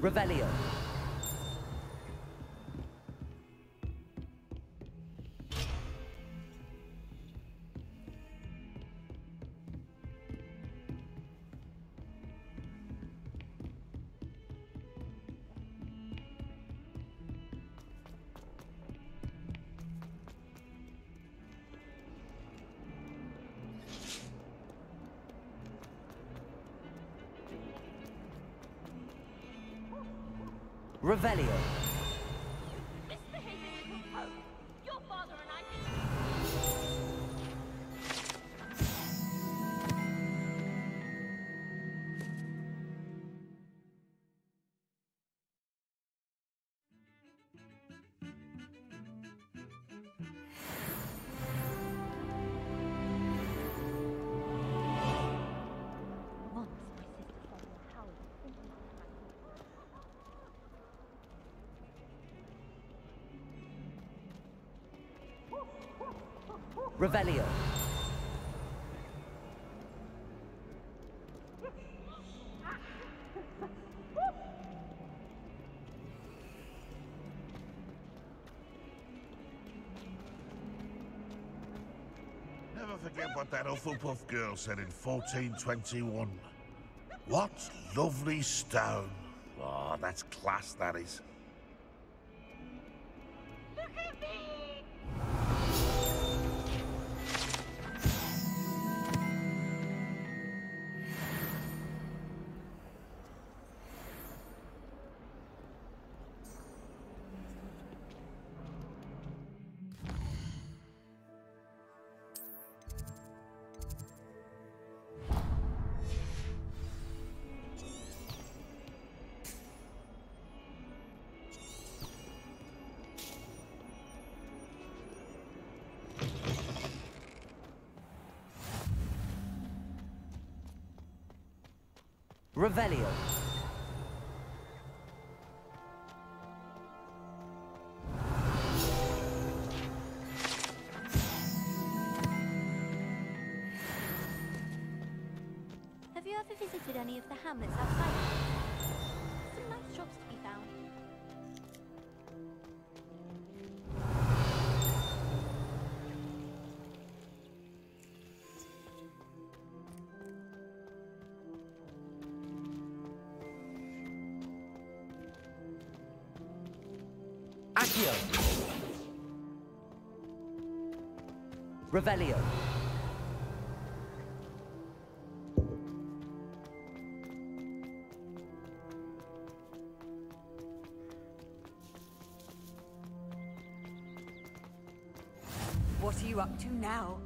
Revelio. Revelio. Misbehaving little pug. Your father and I Revelio. Never forget what that Hufflepuff girl said in 1421. What lovely stone. Oh, that's class, that is. look at me! Revelio. Have you ever visited any of the hamlets outside? Some nice shops to be found. Accio. Revelio. What are you up to now?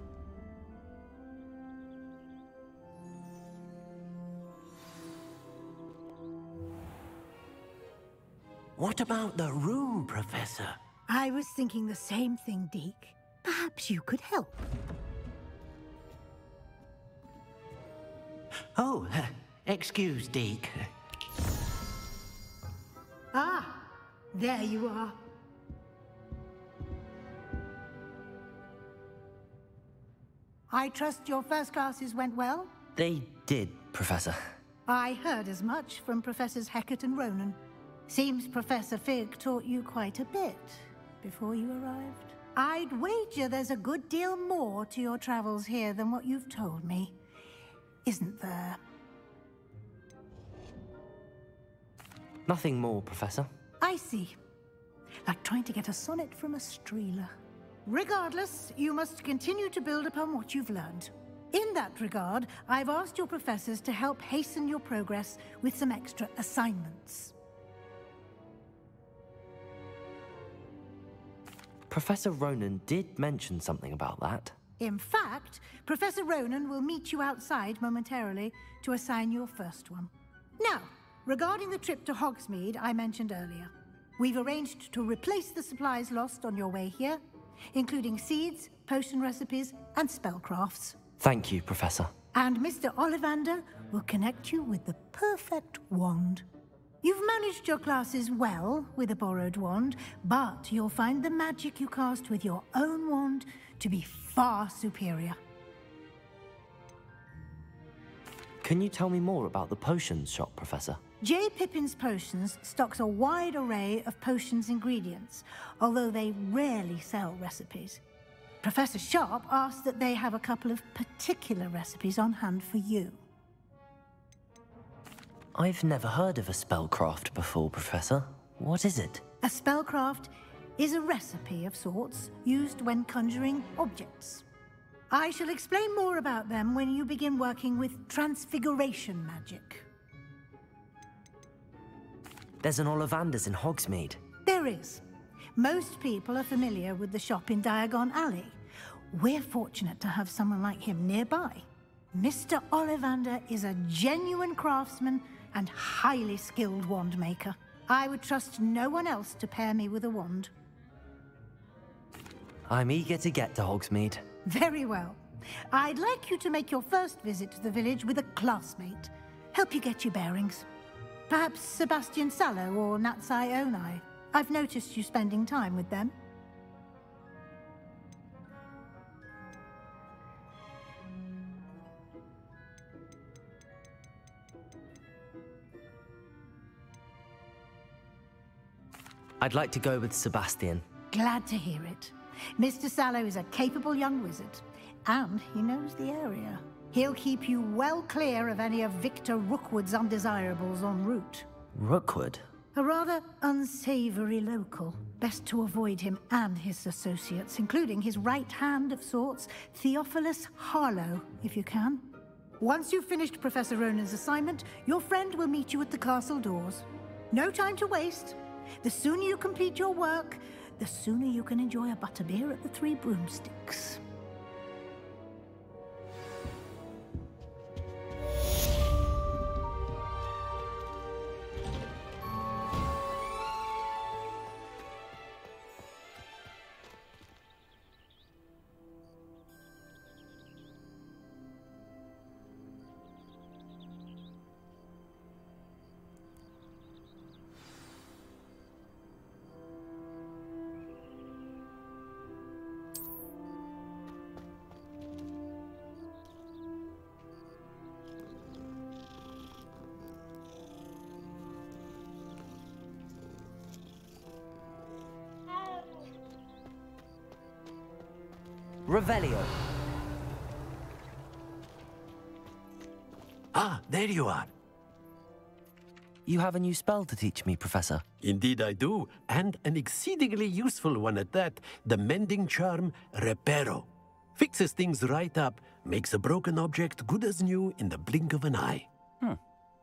What about the room, Professor? I was thinking the same thing, Deke. Perhaps you could help. Oh, excuse, Deke. Ah, there you are. I trust your first classes went well? They did, Professor. I heard as much from Professors Hecat and Ronan. Seems Professor Fig taught you quite a bit before you arrived. I'd wager there's a good deal more to your travels here than what you've told me. Isn't there? Nothing more, Professor. I see. Like trying to get a sonnet from a streeler. Regardless, you must continue to build upon what you've learned. In that regard, I've asked your professors to help hasten your progress with some extra assignments. Professor Ronan did mention something about that. In fact, Professor Ronan will meet you outside momentarily to assign your first one. Now, regarding the trip to Hogsmeade I mentioned earlier, we've arranged to replace the supplies lost on your way here, including seeds, potion recipes, and spellcrafts. Thank you, Professor. And Mr. Ollivander will connect you with the perfect wand. You've managed your classes well with a borrowed wand, but you'll find the magic you cast with your own wand to be far superior. Can you tell me more about the potions shop, Professor? J. Pippin's Potions stocks a wide array of potions ingredients, although they rarely sell recipes. Professor Sharp asked that they have a couple of particular recipes on hand for you. I've never heard of a spellcraft before, Professor. What is it? A spellcraft is a recipe of sorts used when conjuring objects. I shall explain more about them when you begin working with transfiguration magic. There's an Ollivander's in Hogsmeade. There is. Most people are familiar with the shop in Diagon Alley. We're fortunate to have someone like him nearby. Mr. Ollivander is a genuine craftsman and highly skilled wand maker. I would trust no one else to pair me with a wand. I'm eager to get to Hogsmeade. Very well. I'd like you to make your first visit to the village with a classmate. Help you get your bearings. Perhaps Sebastian Sallow or Natsai Onai. I've noticed you spending time with them. I'd like to go with Sebastian. Glad to hear it. Mr. Sallow is a capable young wizard, and he knows the area. He'll keep you well clear of any of Victor Rookwood's undesirables en route. Rookwood? A rather unsavory local. Best to avoid him and his associates, including his right hand of sorts, Theophilus Harlow, if you can. Once you've finished Professor Ronan's assignment, your friend will meet you at the castle doors. No time to waste. The sooner you complete your work, the sooner you can enjoy a butterbeer at the Three Broomsticks. Revelio. Ah, there you are. You have a new spell to teach me, Professor. Indeed I do, and an exceedingly useful one at that. The mending charm, Reparo. Fixes things right up, makes a broken object good as new in the blink of an eye.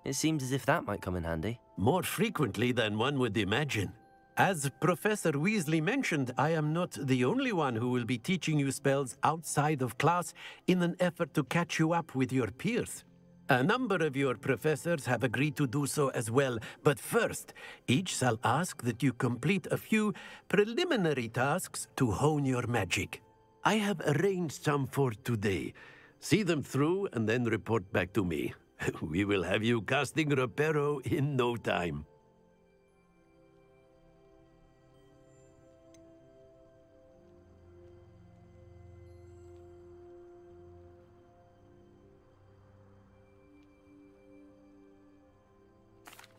It seems as if that might come in handy. More frequently than one would imagine. As Professor Weasley mentioned, I am not the only one who will be teaching you spells outside of class in an effort to catch you up with your peers. A number of your professors have agreed to do so as well, but first, each shall ask that you complete a few preliminary tasks to hone your magic. I have arranged some for today. See them through and then report back to me. We will have you casting Reparo in no time.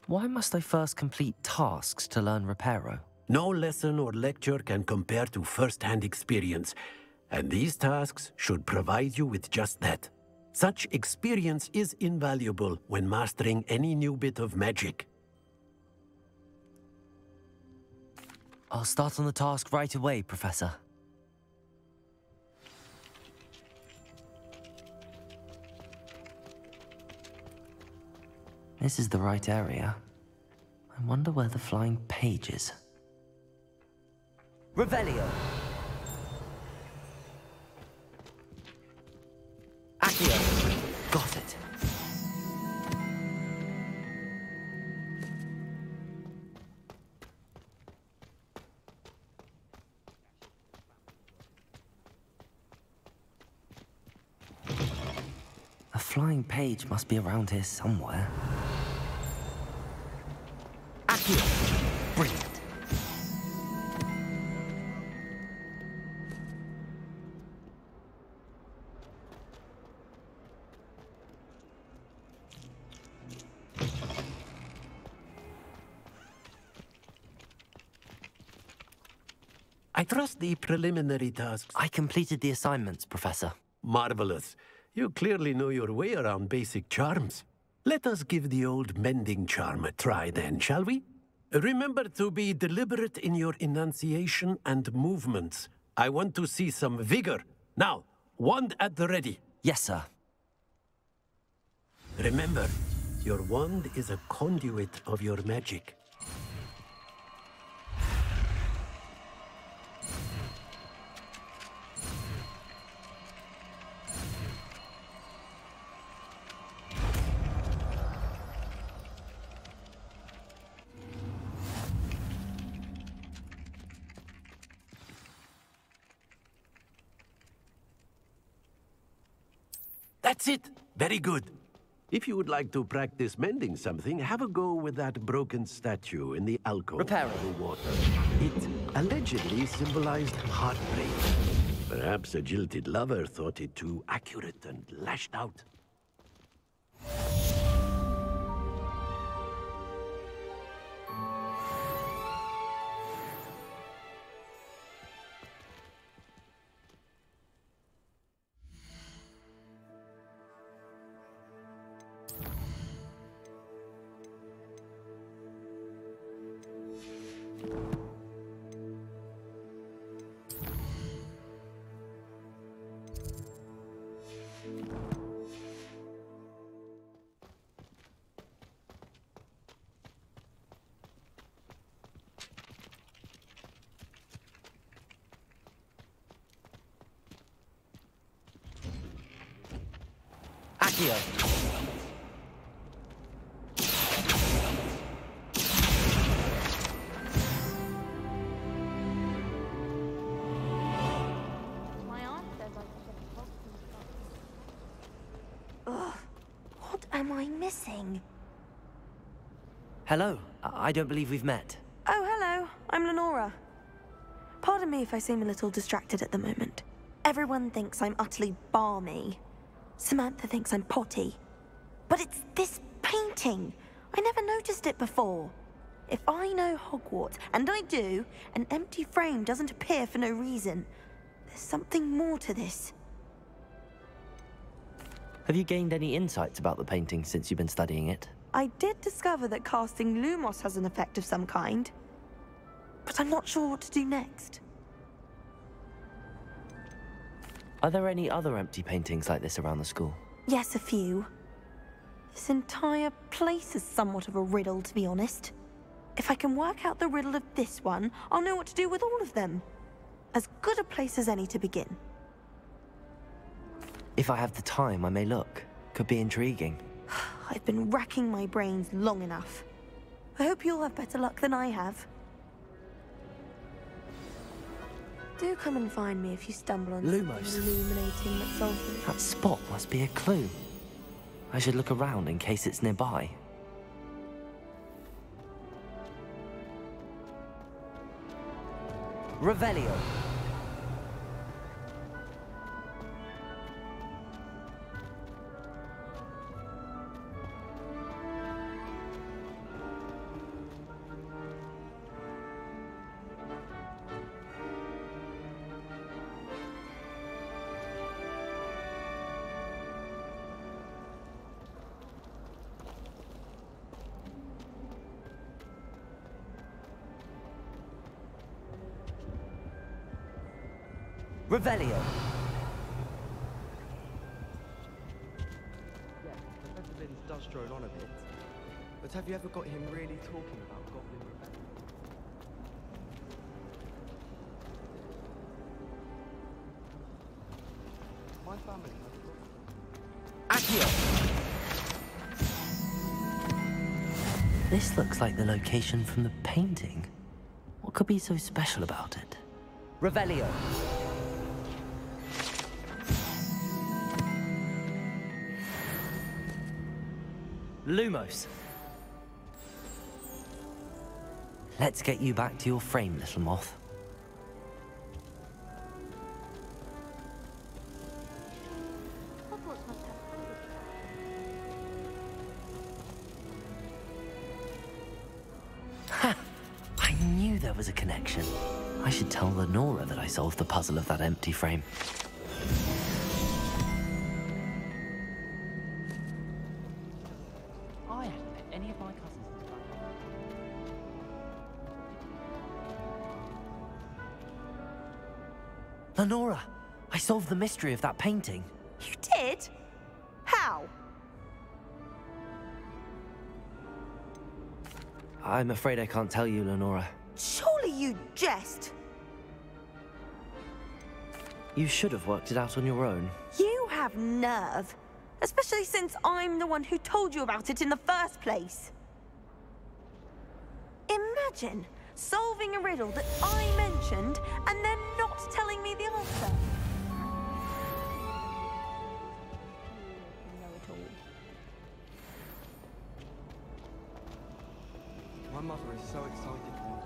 Why must I first complete tasks to learn Reparo? No lesson or lecture can compare to first-hand experience, and these tasks should provide you with just that. Such experience is invaluable when mastering any new bit of magic. I'll start on the task right away, Professor. This is the right area. I wonder where the flying page is. Revelio! Accio! Got it. A flying page must be around here somewhere. Accio! Brilliant. I trust the preliminary tasks. I completed the assignments, Professor. Marvelous. You clearly know your way around basic charms. Let us give the old mending charm a try then, shall we? Remember to be deliberate in your enunciation and movements. I want to see some vigor. Now, wand at the ready. Yes, sir. Remember, your wand is a conduit of your magic. That's it! Very good. If you would like to practice mending something, have a go with that broken statue in the alcove Repair by it. the water. It allegedly symbolized heartbreak. Perhaps a jilted lover thought it too accurate and lashed out. Accio. My aunt says I should get a Ugh. What am I missing? Hello. I don't believe we've met. Oh, hello. I'm Lenora. Pardon me if I seem a little distracted at the moment. Everyone thinks I'm utterly balmy. Samantha thinks I'm potty. But it's this painting. I never noticed it before. If I know Hogwarts, and I do, an empty frame doesn't appear for no reason. There's something more to this. Have you gained any insights about the painting since you've been studying it? I did discover that casting Lumos has an effect of some kind. But I'm not sure what to do next. Are there any other empty paintings like this around the school? Yes, a few. This entire place is somewhat of a riddle, to be honest. If I can work out the riddle of this one, I'll know what to do with all of them. As good a place as any to begin. If I have the time, I may look. Could be intriguing. I've been racking my brains long enough. I hope you'll have better luck than I have. Do come and find me if you stumble on Lumos. something illuminating that solves it. That spot must be a clue. I should look around in case it's nearby. Revelio. Revelio. Yeah, Professor Binns does drone on a bit. But have you ever got him really talking about Goblin Rebellion? My family has got... Accio. This looks like the location from the painting. What could be so special about it? Revelio. Lumos. Let's get you back to your frame, little moth. Hogwarts must have hundreds. Ha! I knew there was a connection. I should tell Lenora that I solved the puzzle of that empty frame. I haven't met any of my cousins in Spider. Lenora! I solved the mystery of that painting. You did? How? I'm afraid I can't tell you, Lenora. Surely you jest. You should have worked it out on your own. You have nerve. Especially since I'm the one who told you about it in the first place. Imagine solving a riddle that I mentioned and then not telling me the answer. My mother is so excited for me.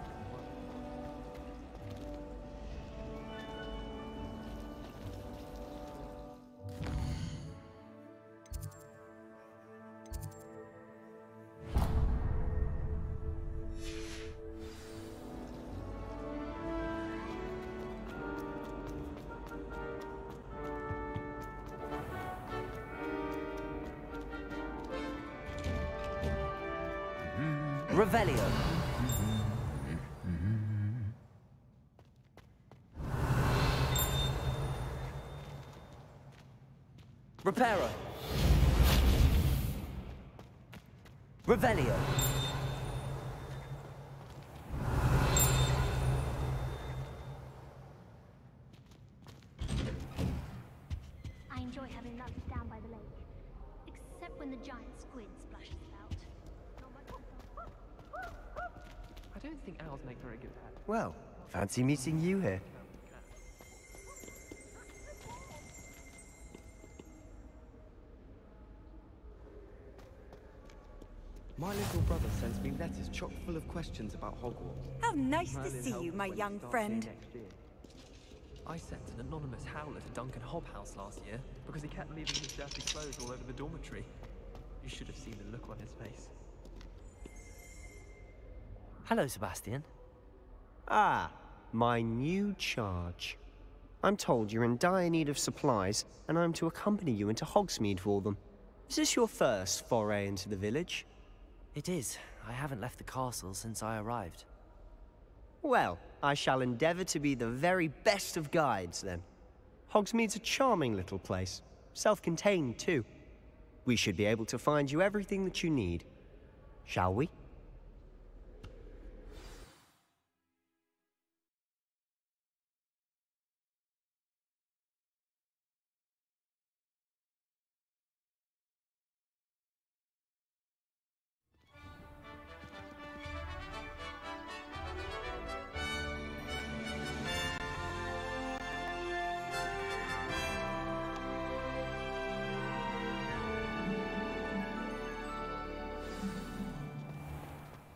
Revelio. Reparo. Revelio. I enjoy having lunch down by the lake. Except when the giant squid splashes about. I don't think owls make very good pets. Well, fancy meeting you here. My little brother sends me letters chock full of questions about Hogwarts. How nice to Merlin see helped you, me my when it young starts friend. here next year. I sent an anonymous howler to Duncan Hobhouse last year because he kept leaving his dirty clothes all over the dormitory. You should have seen the look on his face. Hello, Sebastian. Ah, my new charge. I'm told you're in dire need of supplies, and I'm to accompany you into Hogsmeade for them. Is this your first foray into the village? It is. I haven't left the castle since I arrived. Well, I shall endeavour to be the very best of guides, then. Hogsmeade's a charming little place. Self-contained, too. We should be able to find you everything that you need. Shall we?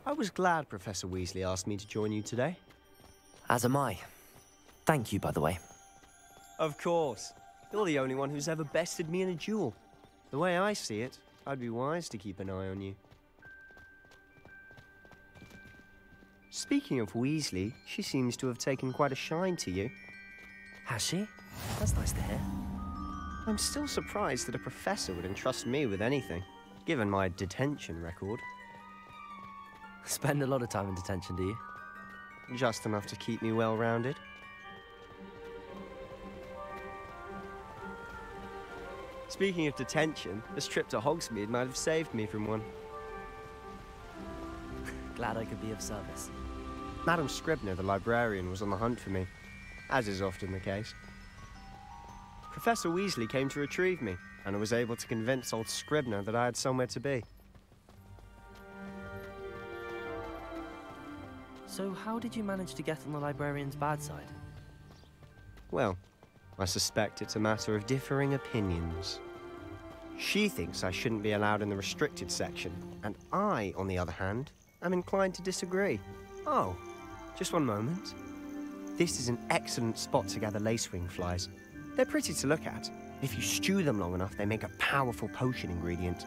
I was glad Professor Weasley asked me to join you today. As am I. Thank you, by the way. Of course. You're the only one who's ever bested me in a duel. The way I see it, I'd be wise to keep an eye on you. Speaking of Weasley, she seems to have taken quite a shine to you. Has she? That's nice to hear. I'm still surprised that a professor would entrust me with anything, given my detention record. Spend a lot of time in detention, do you? Just enough to keep me well-rounded. Speaking of detention, this trip to Hogsmeade might have saved me from one. Glad I could be of service. Madam Scribner, the librarian, was on the hunt for me, as is often the case. Professor Weasley came to retrieve me, and I was able to convince old Scribner that I had somewhere to be. So how did you manage to get on the librarian's bad side? Well, I suspect it's a matter of differing opinions. She thinks I shouldn't be allowed in the restricted section, and I, on the other hand, am inclined to disagree. Oh, just one moment. This is an excellent spot to gather lacewing flies. They're pretty to look at. If you stew them long enough, they make a powerful potion ingredient.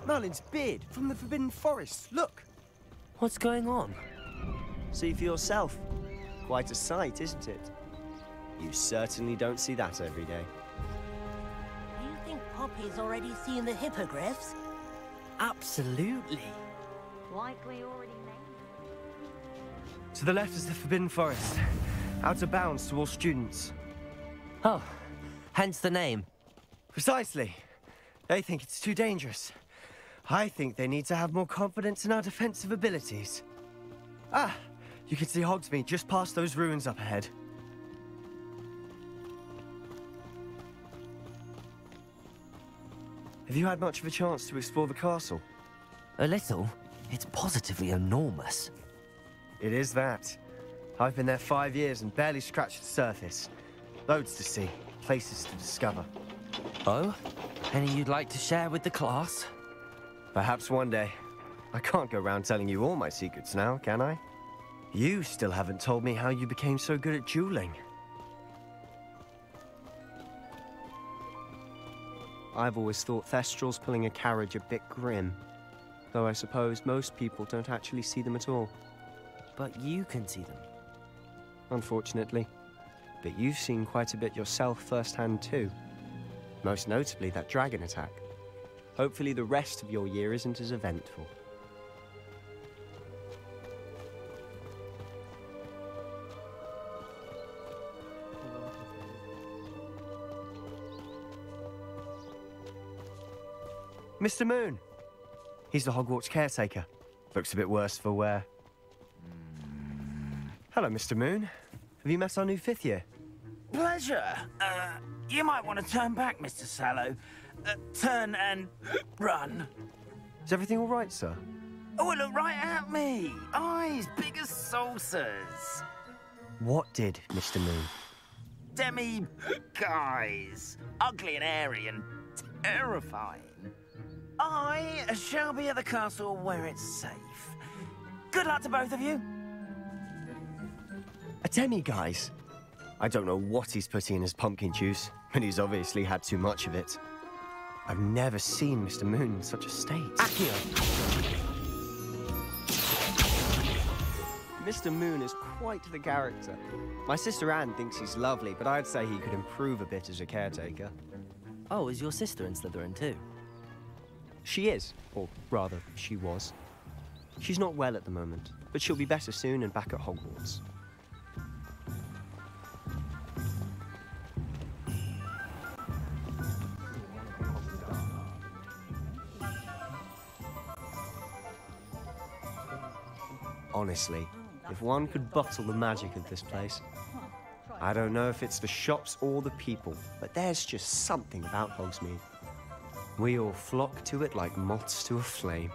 Merlin's beard from the Forbidden Forest. Look. What's going on? See for yourself. Quite a sight, isn't it? You certainly don't see that every day. Do you think Poppy's already seen the hippogriffs? Absolutely. Likely already named. To the left is the Forbidden Forest. Out of bounds to all students. Oh, hence the name. Precisely. They think it's too dangerous. I think they need to have more confidence in our defensive abilities. Ah, you can see Hogsmeade just past those ruins up ahead. Have you had much of a chance to explore the castle? A little. It's positively enormous. It is that. I've been there 5 years and barely scratched the surface. Loads to see, places to discover. Oh? Any you'd like to share with the class? Perhaps one day. I can't go around telling you all my secrets now, can I? You still haven't told me how you became so good at dueling. I've always thought Thestrals pulling a carriage a bit grim. Though I suppose most people don't actually see them at all. But you can see them. Unfortunately. But you've seen quite a bit yourself firsthand too. Most notably that dragon attack. Hopefully the rest of your year isn't as eventful. Mr. Moon! He's the Hogwarts caretaker. Looks a bit worse for wear. Hello, Mr. Moon. Have you met our new 5th year? Pleasure. You might want to turn back, Mr. Sallow. Turn and run. Is everything all right, sir? Oh, look right at me. Eyes big as saucers. What did, Mr. Moon? Demi-guys. Ugly and airy and terrifying. I shall be at the castle where it's safe. Good luck to both of you. A demi-guise? I don't know what he's putting in his pumpkin juice, but he's obviously had too much of it. I've never seen Mr. Moon in such a state. Accio! Mr. Moon is quite the character. My sister Anne thinks he's lovely, but I'd say he could improve a bit as a caretaker. Oh, is your sister in Slytherin too? She is, or rather, she was. She's not well at the moment, but she'll be better soon and back at Hogwarts. Honestly, if one could bottle the magic of this place. I don't know if it's the shops or the people, but there's just something about Hogsmeade. We all flock to it like moths to a flame.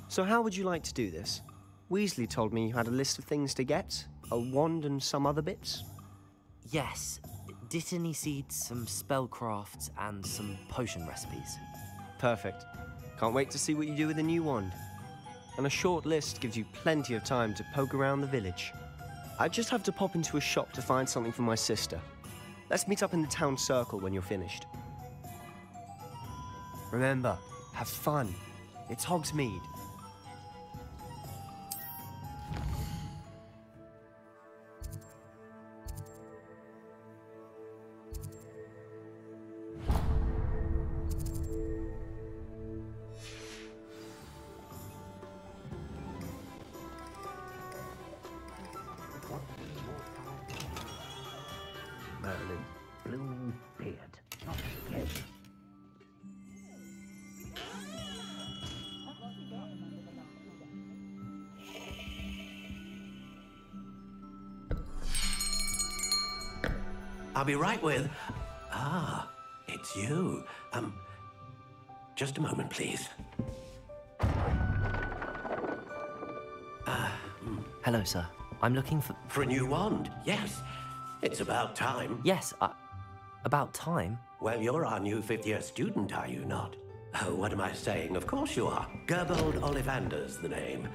So how would you like to do this? Weasley told me you had a list of things to get, a wand and some other bits. Yes. Dittany seeds, some spellcrafts, and some potion recipes. Perfect. Can't wait to see what you do with the new wand. And a short list gives you plenty of time to poke around the village. I just have to pop into a shop to find something for my sister. Let's meet up in the town circle when you're finished. Remember, have fun. It's Hogsmeade. Merlin, blue beard. Not scared. I'll be right with... Ah, it's you. Just a moment, please. Hello, sir. I'm looking for... For a new wand, yes. It's about time. Yes, about time? Well, you're our new 5th-year student, are you not? Oh, what am I saying? Of course you are. Gerbold Ollivander's the name.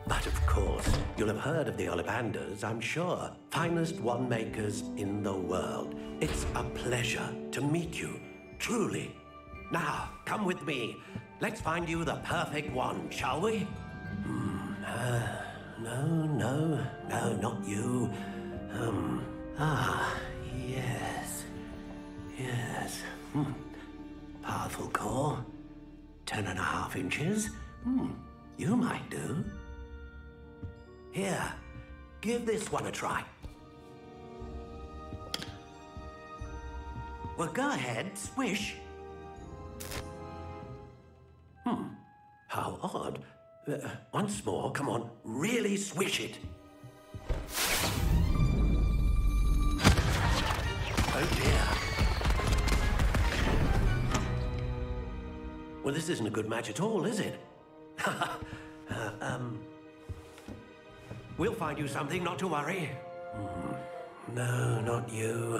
But of course, you'll have heard of the Ollivanders, I'm sure. Finest wand makers in the world. It's a pleasure to meet you, truly. Now, come with me. Let's find you the perfect wand, shall we? No, not you. Yes. Powerful core. 10.5 inches. You might do. Here, give this one a try. Well, go ahead, swish. How odd. Once more, come on, really swish it. Oh dear. Well, this isn't a good match at all, is it? We'll find you something, not to worry. No, not you.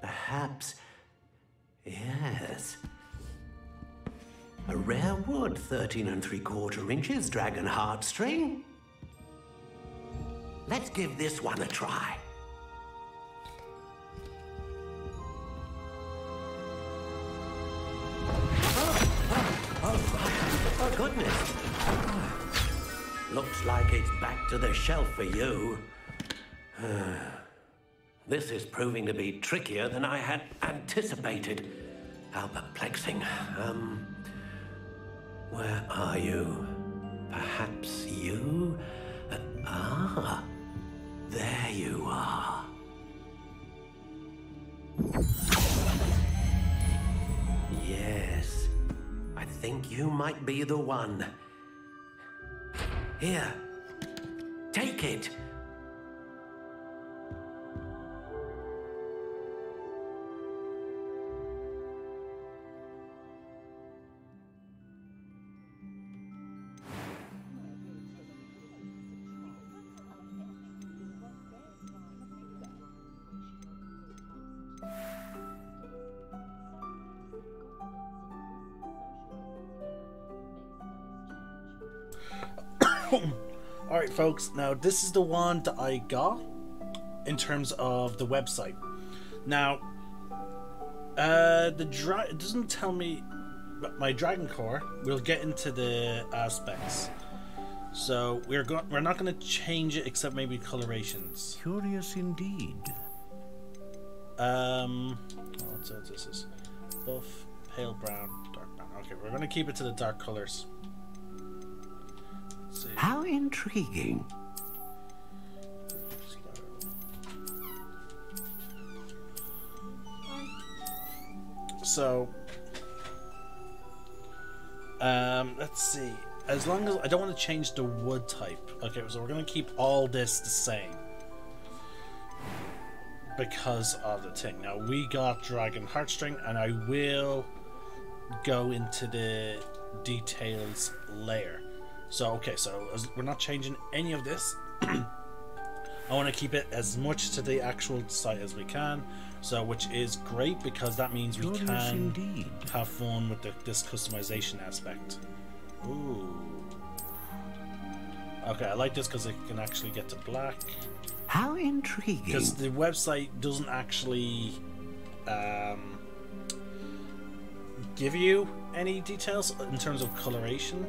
Perhaps. Yes. A rare wood, 13 3/4 inches, dragon heartstring. Let's give this one a try. Oh, goodness. Looks like it's back to the shelf for you. This is proving to be trickier than I had anticipated. How perplexing. Where are you? Perhaps you? There you are. Yes, I think you might be the one. Here, take it. Alright folks, now this is the one that I got in terms of the website. Now it doesn't tell me my dragon core. We'll get into the aspects. So we're not going to change it except maybe colorations. Curious indeed. What's this is buff, pale brown, dark brown. Okay, we're going to keep it to the dark colors. How intriguing. So, let's see. As long as I don't want to change the wood type. Okay, so we're going to keep all this the same. Because of the thing. Now, we got Dragon Heartstring, and I will go into the details later. So, okay, so we're not changing any of this. I want to keep it as much to the actual site as we can. So, which is great because that means we can have fun with this customization aspect. Ooh. Okay, I like this because it can actually get to black. How intriguing. Because the website doesn't actually give you any details in terms of coloration.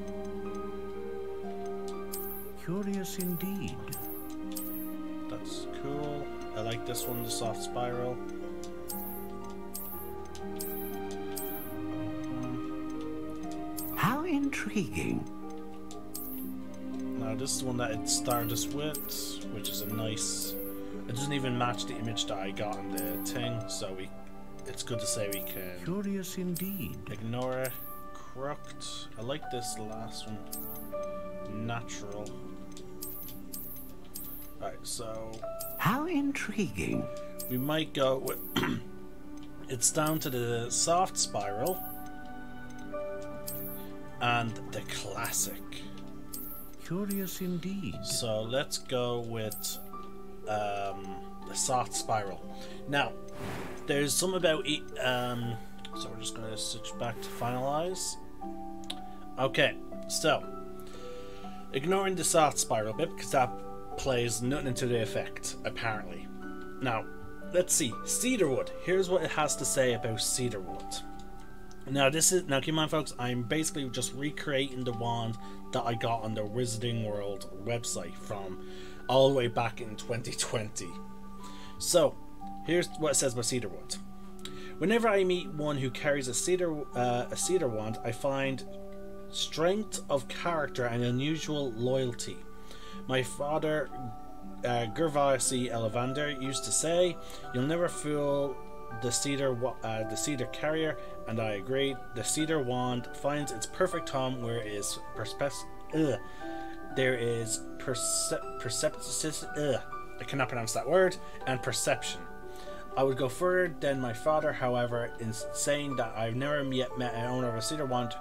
Curious indeed. That's cool. I like this one, the soft spiral. How intriguing. Now this is the one that it's Stardust with, which is a nice... It doesn't even match the image that I got on the thing, so it's good to say we can... Curious indeed. Ignore it. Crooked. I like this last one. Natural. Alright, so... How intriguing. We might go with... It's down to the soft spiral. And the classic. Curious indeed. So let's go with the soft spiral. Now, there's some about so we're just going to switch back to finalize. Okay, So, ignoring the soft spiral bit, because that plays nothing into the effect, apparently. Now, let's see. Cedarwood. Here's what it has to say about cedarwood. Now, keep in mind, folks, I'm basically just recreating the wand that I got on the Wizarding World website from all the way back in 2020. So, here's what it says about cedarwood. Whenever I meet one who carries a cedar wand, I find strength of character and unusual loyalty. My father, Gervasi Elevander, used to say, "You'll never fool the cedar carrier," and I agreed. The cedar wand finds its perfect home where it is there is I cannot pronounce that word, and perception. I would go further than my father, however, in saying that I've never yet met an owner of a cedar wand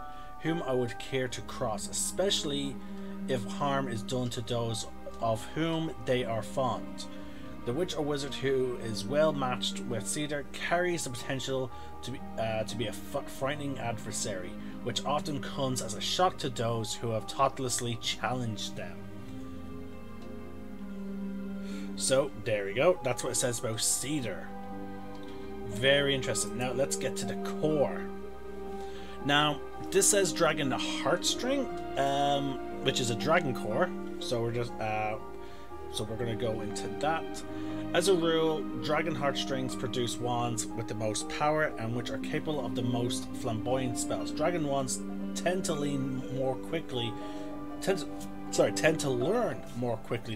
whom I would care to cross, especially if harm is done to those of whom they are fond. The witch or wizard who is well matched with cedar carries the potential to be a frightening adversary, which often comes as a shock to those who have thoughtlessly challenged them. So there we go. That's what it says about cedar. Very interesting. Now let's get to the core. Now this says dragon heartstring, which is a dragon core. So we're just so we're going to go into that. As a rule, dragon heartstrings produce wands with the most power and which are capable of the most flamboyant spells. Dragon wands tend to learn more quickly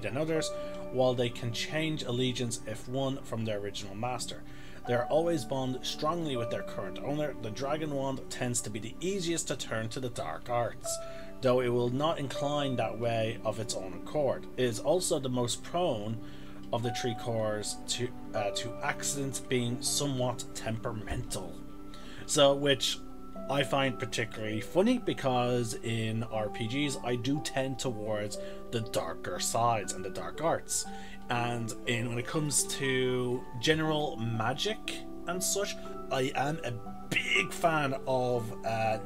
than others, while they can change allegiance if won from their original master. They are always bond strongly with their current owner. The dragon wand tends to be the easiest to turn to the dark arts, though it will not incline that way of its own accord. It is also the most prone of the three cores to accidents, being somewhat temperamental. So, which I find particularly funny, because in RPGs I do tend towards the darker sides and the dark arts, and when it comes to general magic and such, I am a big fan of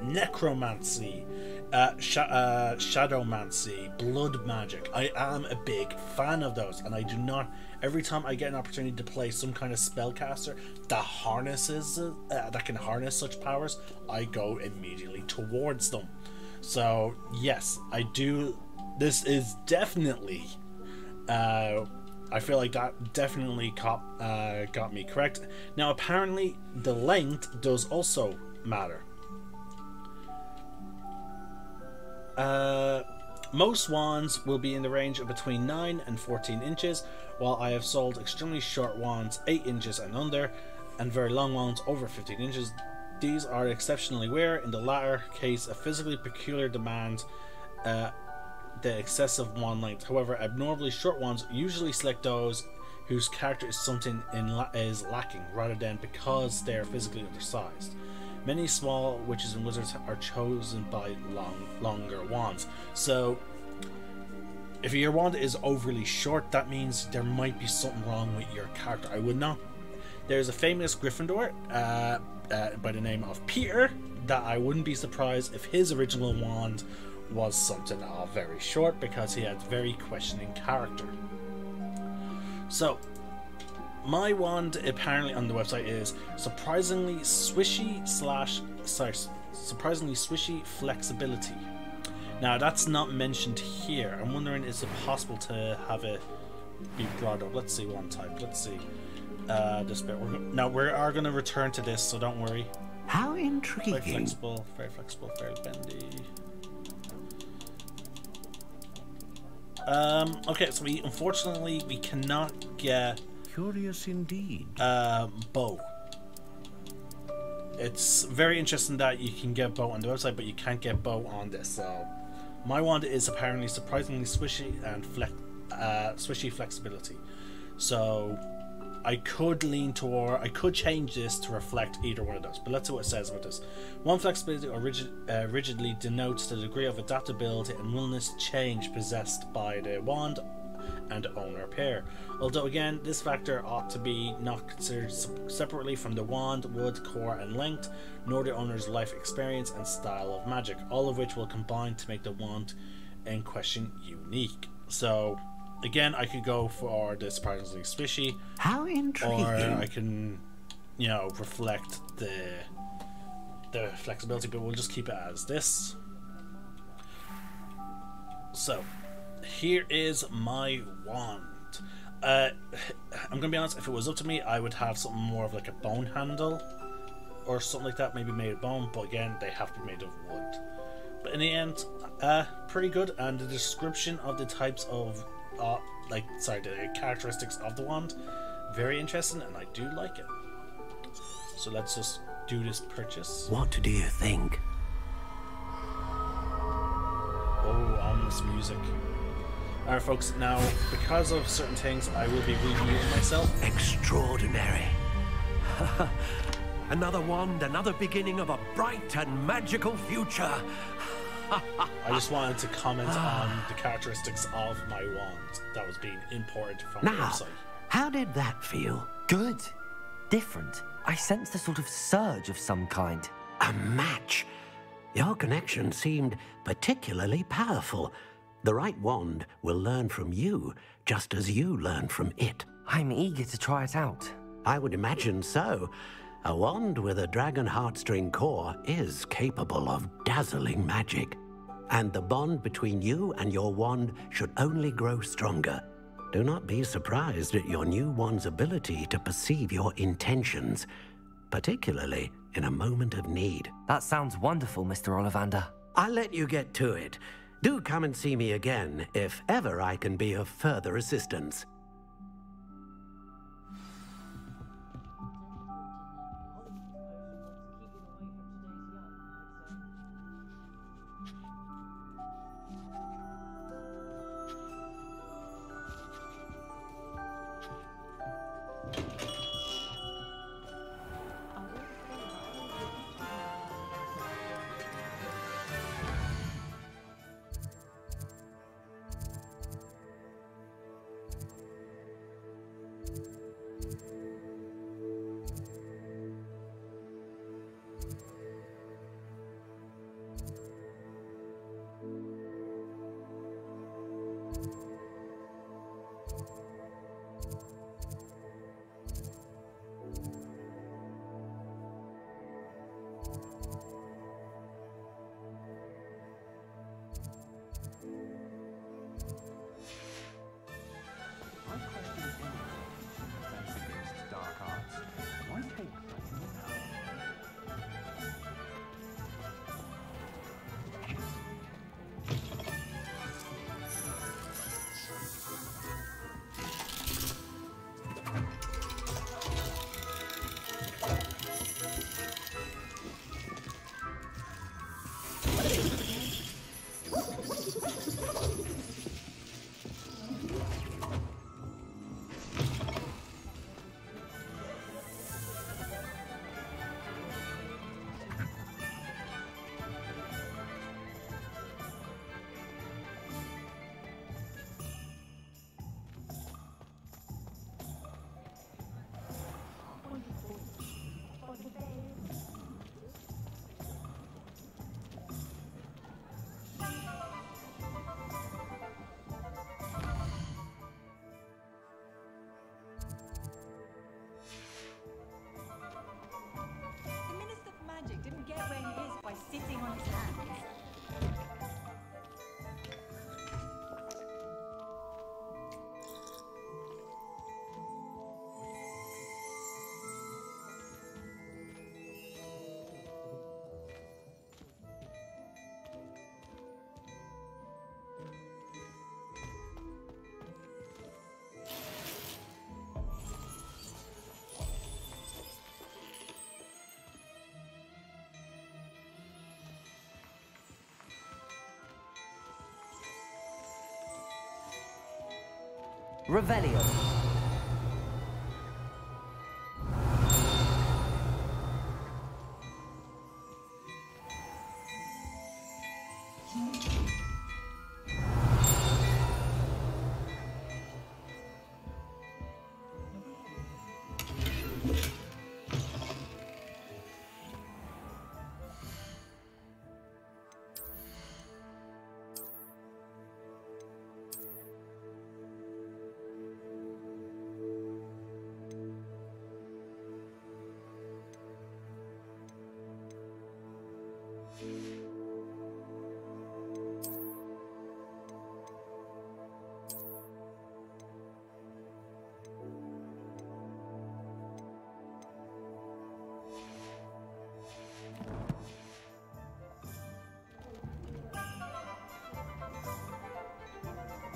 necromancy, shadowmancy, blood magic. I am a big fan of those, and I do not. Every time I get an opportunity to play some kind of spellcaster that harnesses that can harness such powers, I go immediately towards them. So yes, I do. This is definitely. I feel like that definitely got me correct. Now apparently the length does also matter. Most wands will be in the range of between 9 and 14 inches, while I have sold extremely short wands 8 inches and under, and very long wands over 15 inches. These are exceptionally rare. In the latter case, a physically peculiar demand the excessive wand length. However, abnormally short wands usually select those whose character is something is lacking, rather than because they are physically undersized. Many small witches and wizards are chosen by longer wands. So, if your wand is overly short, that means there might be something wrong with your character. I would not. There's a famous Gryffindor by the name of Peter that I wouldn't be surprised if his original wand was something very short, because he had very questioning character. So, my wand apparently on the website is surprisingly swishy flexibility. Now that's not mentioned here. I'm wondering, is it possible to have it be brought up? Let's see one type. Let's see this bit. Now we are going to return to this, so don't worry. How intriguing! Very flexible, very bendy. Okay, so unfortunately we cannot get curious indeed bow. It's very interesting that you can get bow on the website, but you can't get bow on this. So my wand is apparently surprisingly swishy and swishy flexibility. So I could change this to reflect either one of those, but let's see what it says about this. One, flexibility or rigidly denotes the degree of adaptability and willingness to change possessed by the wand. and owner pair. Although again, this factor ought to be not considered separately from the wand, wood, core and length, nor the owner's life experience and style of magic, all of which will combine to make the wand in question unique. So again, I could go for the surprisingly squishy. How intriguing. Or I can, you know, reflect the flexibility, but we'll just keep it as this. So here is my wand. I'm gonna be honest, if it was up to me, I would have something more of like a bone handle or something like that, maybe made of bone, but again, they have to be made of wood. But in the end, pretty good. And the description of the types of the characteristics of the wand, very interesting, and I do like it. So let's just do this purchase. What do you think? Oh, ominous music. Alright folks, now because of certain things I will be reviewing myself. Extraordinary. Another wand, another beginning of a bright and magical future. I just wanted to comment on the characteristics of my wand that was being imported from the Now, website. how did that feel? Good. Different. I sensed a sort of surge of some kind. A match. Your connection seemed particularly powerful. The right wand will learn from you, just as you learn from it. I'm eager to try it out. I would imagine so. A wand with a dragon heartstring core is capable of dazzling magic. And the bond between you and your wand should only grow stronger. Do not be surprised at your new wand's ability to perceive your intentions, particularly in a moment of need. That sounds wonderful, Mr. Ollivander. I'll let you get to it. Do come and see me again if ever I can be of further assistance. Sitting on his hands. Revelio.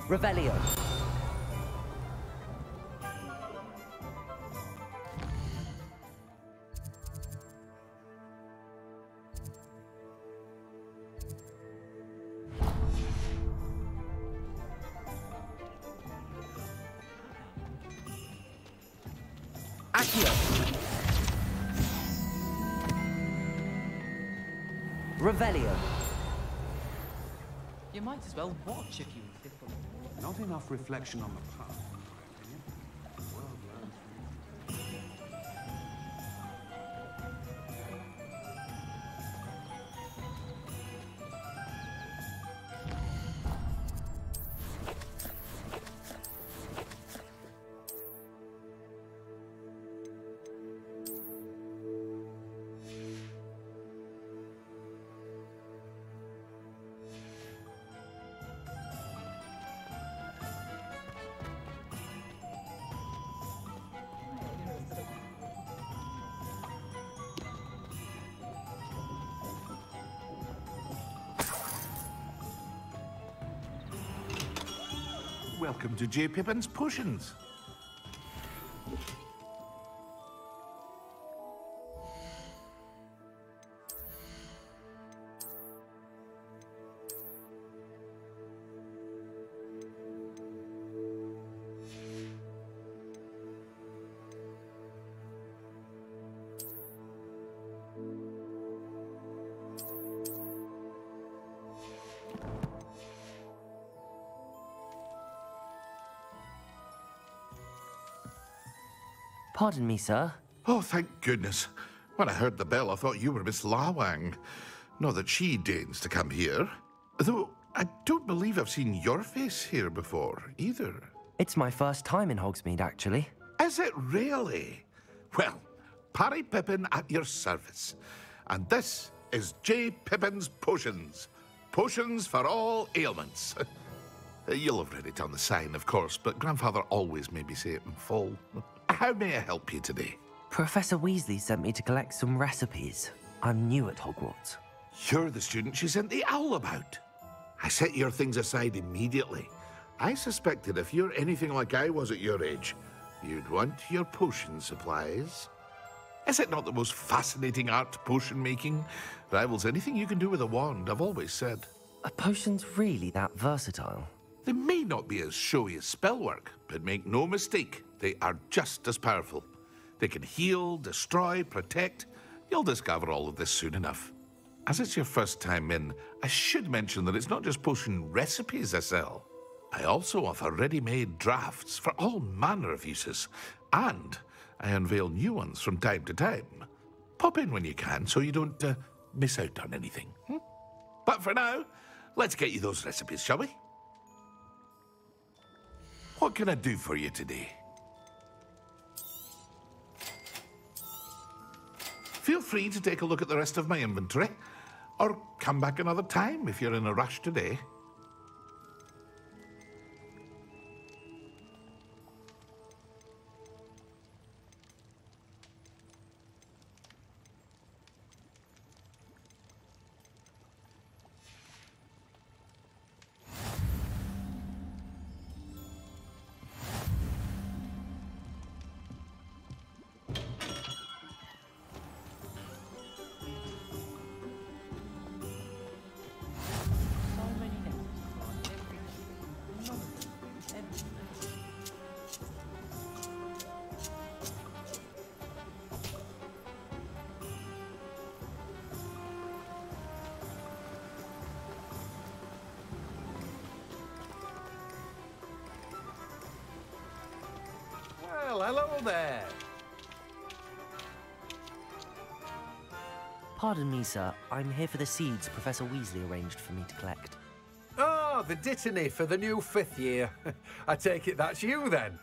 Revelio. Accio. Revelio. You might as well watch if you think of it. Not enough reflection on the past. Welcome to J. Pippin's Potions. Pardon me, sir. Oh, thank goodness. When I heard the bell, I thought you were Miss Lawang. Not that she deigns to come here. Though I don't believe I've seen your face here before, either. It's my first time in Hogsmeade, actually. Is it really? Well, Parry Pippin at your service. And this is J. Pippin's Potions. Potions for all ailments. You'll have read it on the sign, of course, but Grandfather always made me say it in full. How may I help you today? Professor Weasley sent me to collect some recipes. I'm new at Hogwarts. You're the student she sent the owl about. I set your things aside immediately. I suspected if you're anything like I was at your age, you'd want your potion supplies. Is it not the most fascinating art, potion making? Rivals anything you can do with a wand, I've always said. Are potions really that versatile? They may not be as showy as spellwork, but make no mistake, they are just as powerful. They can heal, destroy, protect. You'll discover all of this soon enough. As it's your first time in, I should mention that it's not just potion recipes I sell. I also offer ready-made drafts for all manner of uses, and I unveil new ones from time to time. Pop in when you can so you don't miss out on anything. But for now, let's get you those recipes, shall we? What can I do for you today? Feel free to take a look at the rest of my inventory, or come back another time if you're in a rush today. Well, hello there. Pardon me, sir. I'm here for the seeds Professor Weasley arranged for me to collect. Oh, the dittany for the new 5th year. I take it that's you, then.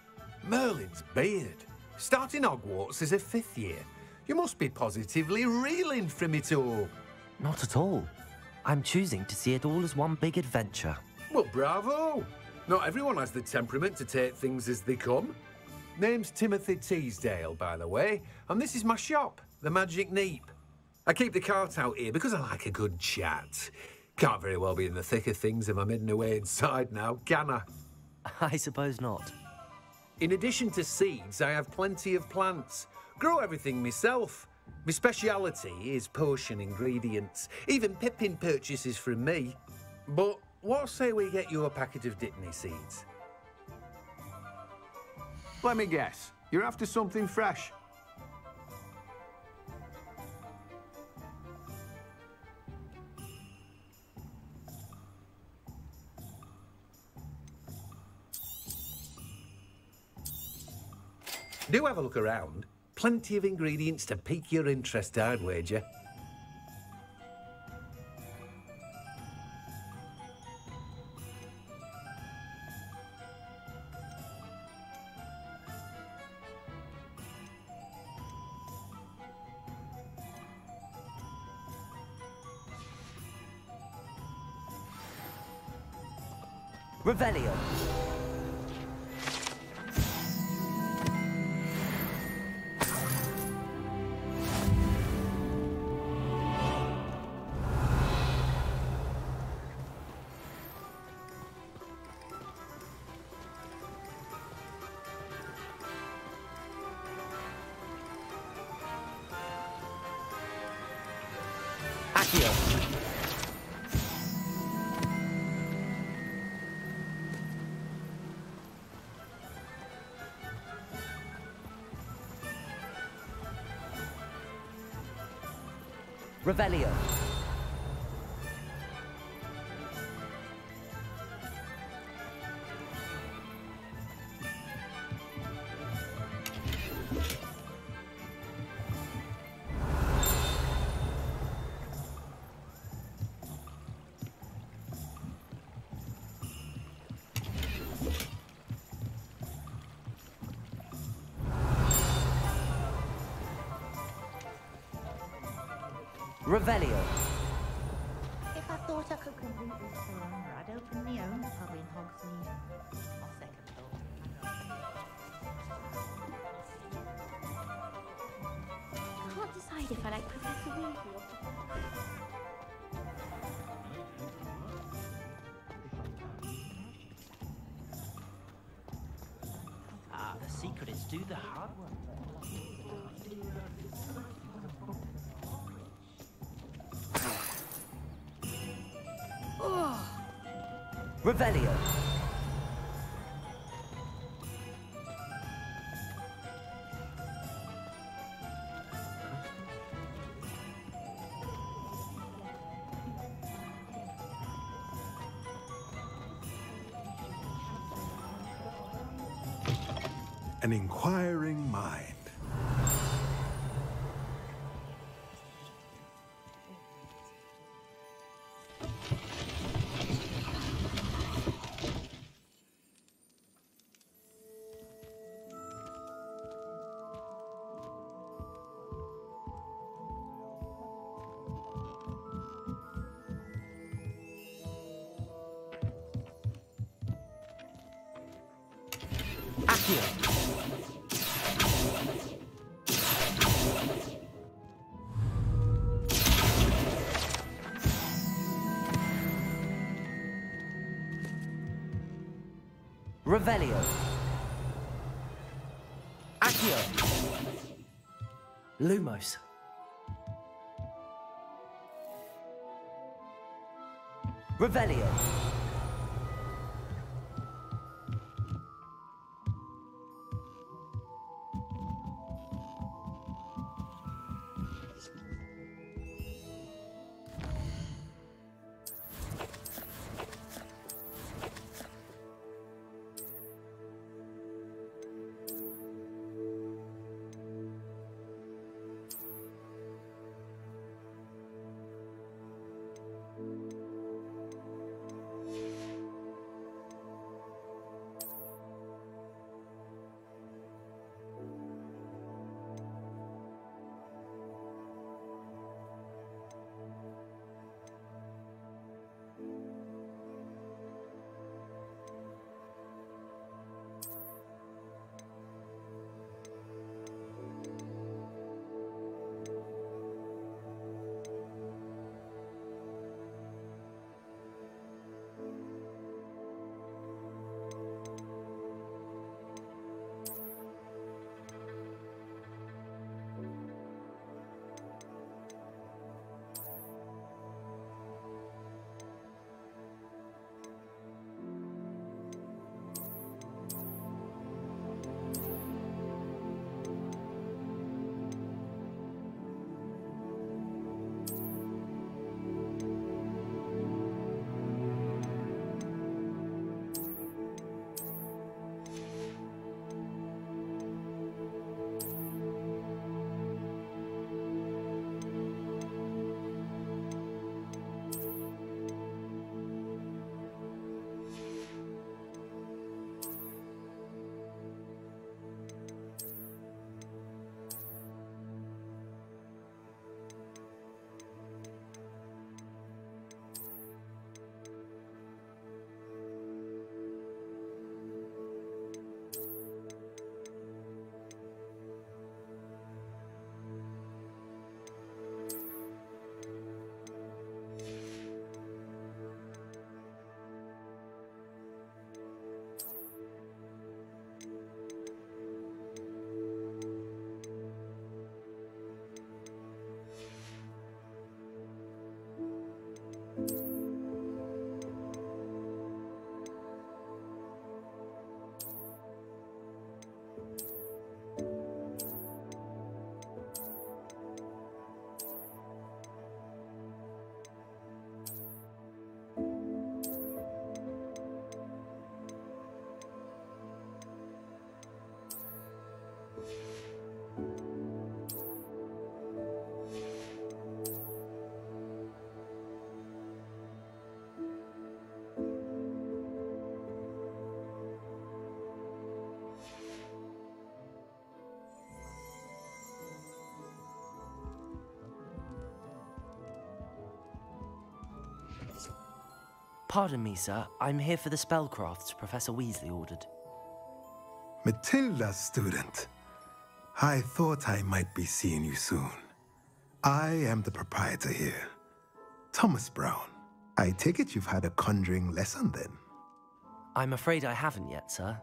Merlin's beard. Starting Hogwarts as a 5th year. You must be positively reeling from it all. Not at all. I'm choosing to see it all as one big adventure. Well, bravo. Not everyone has the temperament to take things as they come. Name's Timothy Teasdale, by the way, and this is my shop, the Magic Neep. I keep the cart out here because I like a good chat. Can't very well be in the thick of things if I'm hidden away inside now, can I? I suppose not. In addition to seeds, I have plenty of plants. Grow everything myself. My speciality is potion ingredients. Even Pippin purchases from me. But what say we get you a packet of Dittany seeds? Let me guess. You're after something fresh. Do have a look around. Plenty of ingredients to pique your interest, I'd wager. Revelio. Accio. Revelio. Revelio. If I thought I could complete this for longer, I'd open my own pub in Hogsmeade. On second thought. I can't decide if I like Professor Weasley or The secret is do the hard work. Revelio. An inquiring mind. Accio. Revelio. Accio. Lumos. Revelio. Pardon me, sir. I'm here for the spellcrafts Professor Weasley ordered. Matilda's student. I thought I might be seeing you soon. I am the proprietor here, Thomas Brown. I take it you've had a conjuring lesson then? I'm afraid I haven't yet, sir.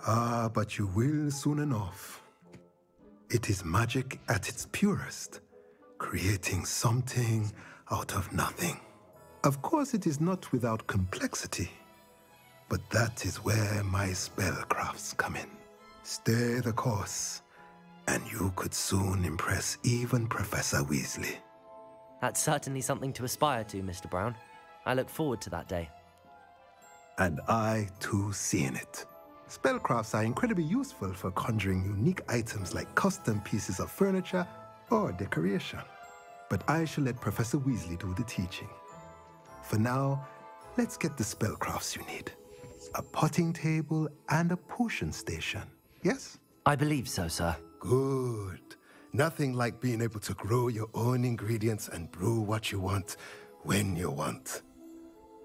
Ah, but you will soon enough. It is magic at its purest, creating something out of nothing. Of course, it is not without complexity, but that is where my spellcrafts come in. Stay the course, and you could soon impress even Professor Weasley. That's certainly something to aspire to, Mr. Brown. I look forward to that day. And I, too, seeing it. Spellcrafts are incredibly useful for conjuring unique items like custom pieces of furniture or decoration. But I shall let Professor Weasley do the teaching. For now, let's get the spellcrafts you need. A potting table and a potion station, yes? I believe so, sir. Good. Nothing like being able to grow your own ingredients and brew what you want, when you want.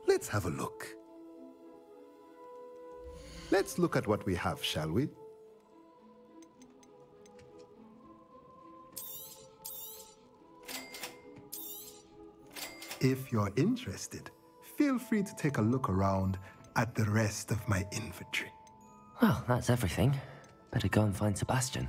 Let's have a look. Let's look at what we have, shall we? If you're interested, feel free to take a look around at the rest of my inventory. Well, that's everything. Better go and find Sebastian.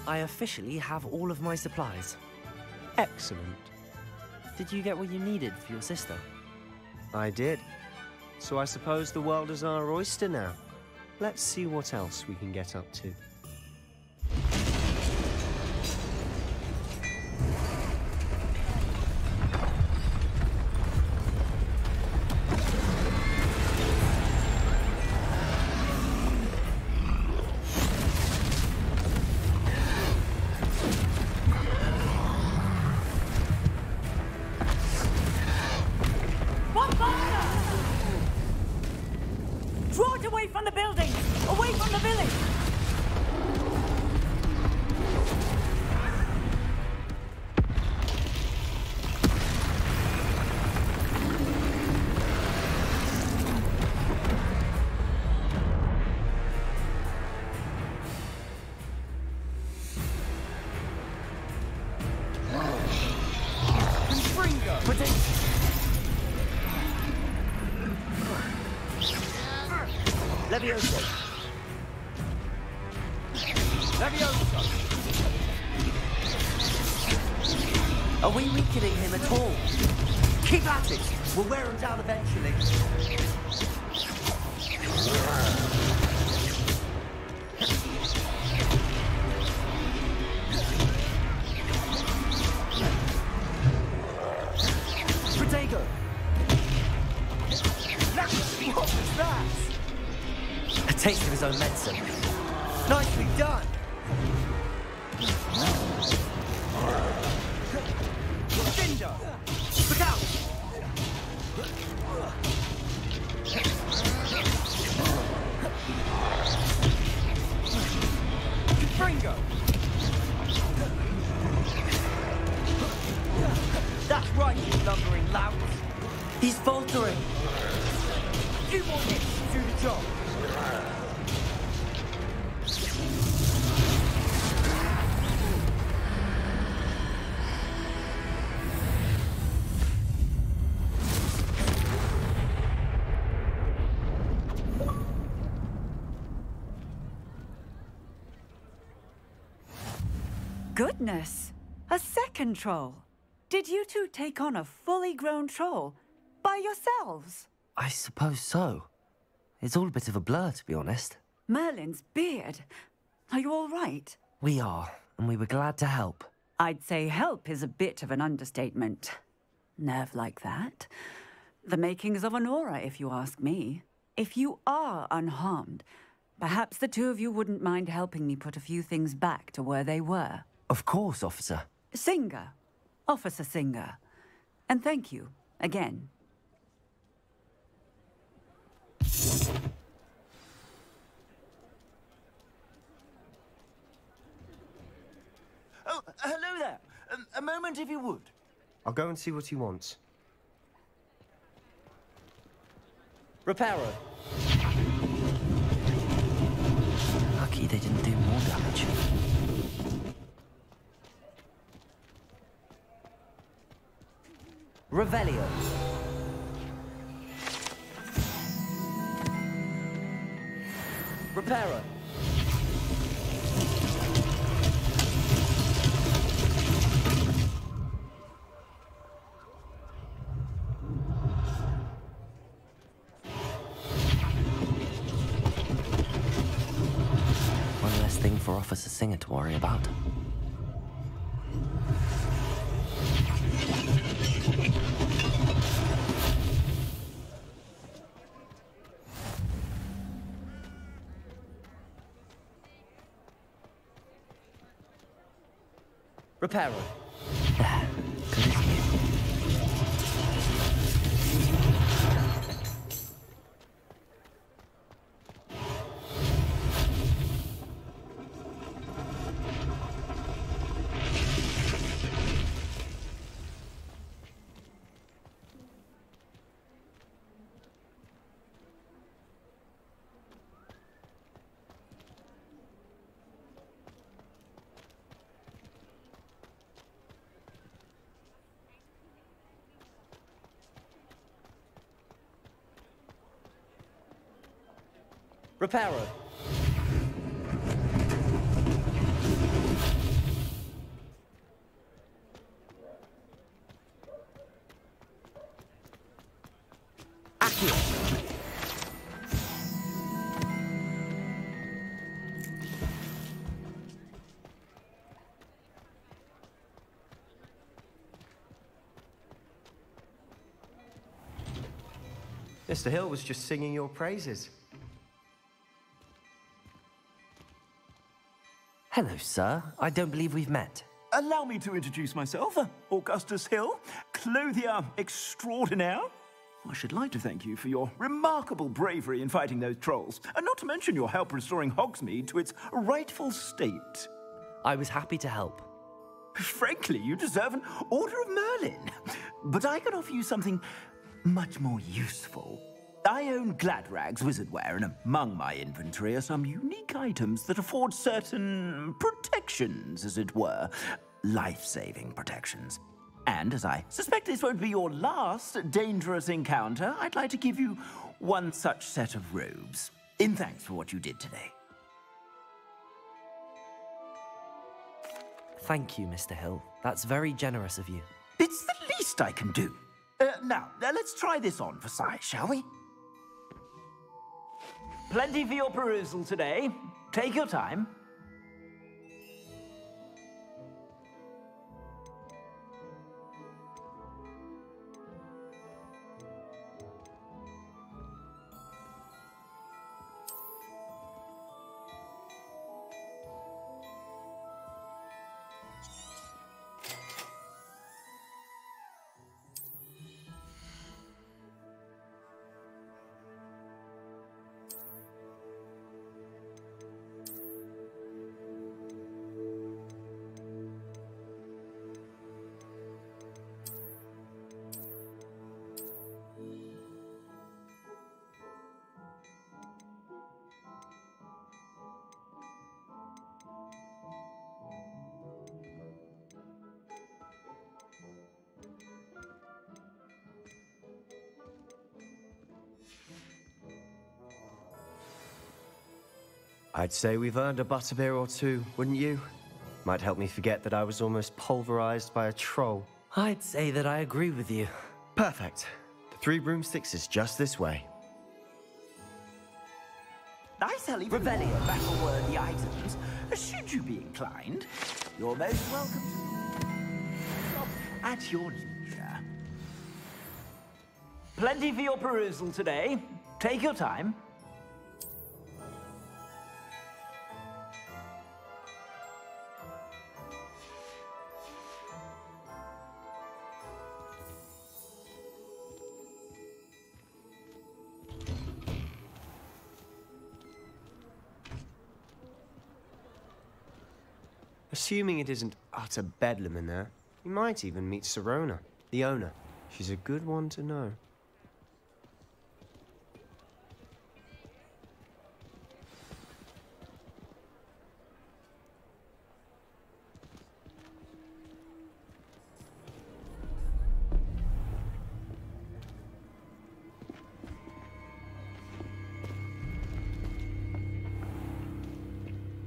I officially have all of my supplies. Excellent. Did you get what you needed for your sister? I did. So I suppose the world is our oyster now. Let's see what else we can get up to. Draw it away from the buildings! Away from the village! Levioso! Levioso! Are we weakening him at all? Keep at it! We'll wear him down eventually. Protego! What was that? A taste of his own medicine. Nicely done! Cinder! Look out! Fringo! That's right, you lumbering lout! He's faltering! A few more hits to do the job! Goodness! A second troll! Did you two take on a fully grown troll by yourselves? I suppose so. It's all a bit of a blur, to be honest. Merlin's beard. Are you all right? We are, and we were glad to help. I'd say help is a bit of an understatement. Nerve like that. The makings of an aura, if you ask me. If you are unharmed, perhaps the two of you wouldn't mind helping me put a few things back to where they were. Of course, officer. Singer. Officer Singer. And thank you, again. Oh, hello there. A moment, if you would. I'll go and see what he wants. Reparo. Lucky they didn't do more damage. Revelio. Reparo. One less thing for Officer Singer to worry about. Reparo. Good as new. Reparo. Accio. Mr. Hill was just singing your praises. Hello, sir. I don't believe we've met. Allow me to introduce myself, Augustus Hill, clothier extraordinaire. I should like to thank you for your remarkable bravery in fighting those trolls, and not to mention your help restoring Hogsmeade to its rightful state. I was happy to help. Frankly, you deserve an Order of Merlin. But I can offer you something much more useful. I own Gladrag's wizardware, and among my inventory are some unique items that afford certain protections, as it were. Life-saving protections. And as I suspect this won't be your last dangerous encounter, I'd like to give you one such set of robes, in thanks for what you did today. Thank you, Mr. Hill. That's very generous of you. It's the least I can do. Now, let's try this on for size, shall we? Plenty for your perusal today. Take your time. I'd say we've earned a butterbeer or two, wouldn't you? Might help me forget that I was almost pulverized by a troll. I'd say that I agree with you. Perfect. The 3 broomsticks is just this way. I sell even Revelio battle-worthy items. Should you be inclined, you're most welcome at your leisure. Plenty for your perusal today. Take your time. Assuming it isn't utter bedlam in there, you might even meet Sirona, the owner. She's a good one to know.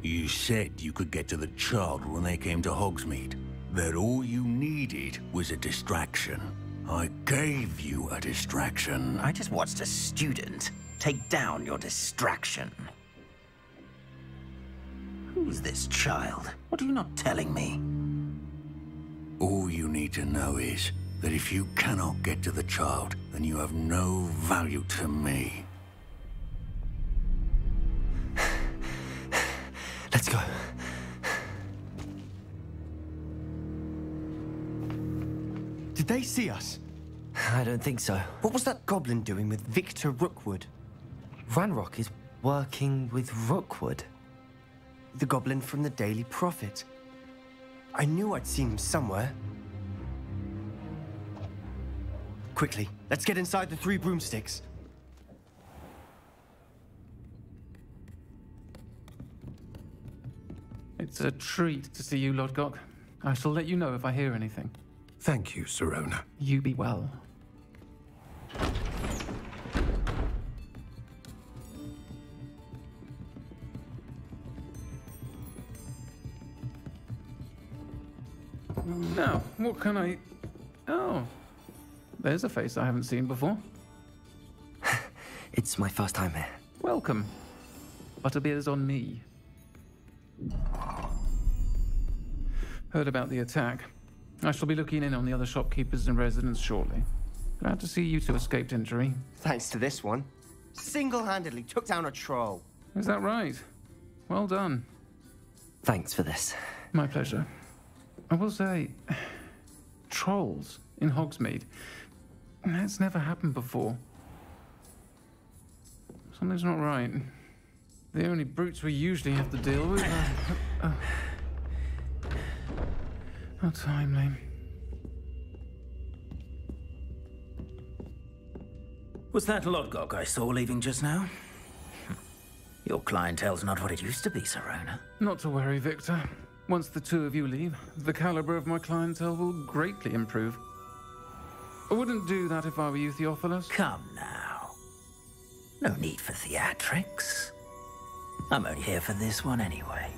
You said you could get to the child when they came to Hogsmeade. That all you needed was a distraction. I gave you a distraction. I just watched a student take down your distraction. Who's this child? What are you not telling me? All you need to know is that if you cannot get to the child, then you have no value to me. Let's go. Did they see us? I don't think so. What was that goblin doing with Victor Rookwood? Ranrock is working with Rookwood. The goblin from the Daily Prophet. I knew I'd seen him somewhere. Quickly, let's get inside the 3 broomsticks. It's a treat to see you, Lodgok. I shall let you know if I hear anything. Thank you, Sirona. You be well. Now, what can I... Oh, there's a face I haven't seen before. It's my first time here. Welcome. Butterbeer's on me. Heard about the attack. I shall be looking in on the other shopkeepers and residents shortly. Glad to see you two escaped injury. Thanks to this one. Single-handedly took down a troll. Is that right? Well done. Thanks for this. My pleasure. I will say, trolls in Hogsmeade. That's never happened before. Something's not right. The only brutes we usually have to deal with are... How timely. Was that Lodgok I saw leaving just now? Your clientele's not what it used to be, Sirona. Not to worry, Victor. Once the 2 of you leave, the caliber of my clientele will greatly improve. I wouldn't do that if I were you, Theophilus. Come now. No need for theatrics. I'm only here for this one anyway.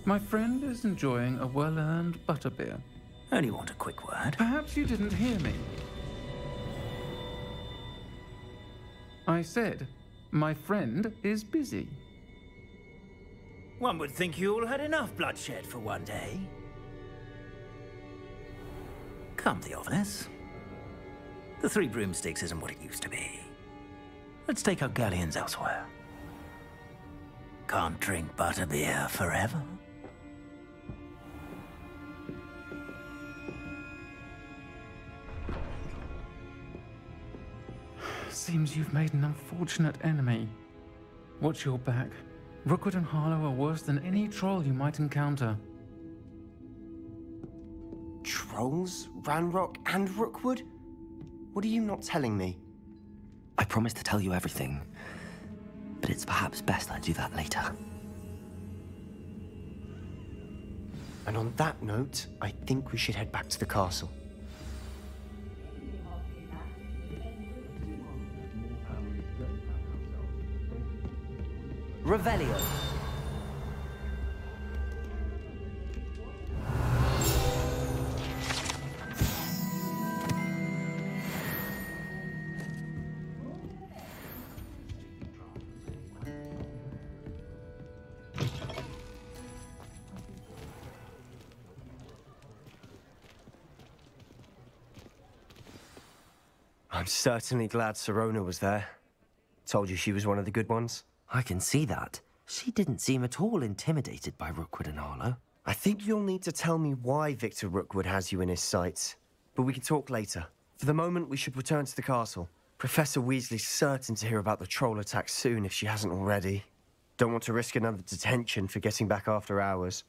My friend is enjoying a well-earned butterbeer. Only want a quick word. Perhaps you didn't hear me. I said, my friend is busy. One would think you all had enough bloodshed for one day. Come, Theophilus. The 3 broomsticks isn't what it used to be. Let's take our galleons elsewhere. Can't drink butterbeer forever. Seems you've made an unfortunate enemy. Watch your back. Rookwood and Harlow are worse than any troll you might encounter. Trolls? Ranrock and Rookwood? What are you not telling me? I promised to tell you everything, but it's perhaps best I do that later. And on that note, I think we should head back to the castle. Revelio. I'm certainly glad Sirona was there. Told you she was one of the good ones. I can see that. She didn't seem at all intimidated by Rookwood and Harlow. I think you'll need to tell me why Victor Rookwood has you in his sights. But we can talk later. For the moment, we should return to the castle. Professor Weasley's certain to hear about the troll attack soon if she hasn't already. Don't want to risk another detention for getting back after hours.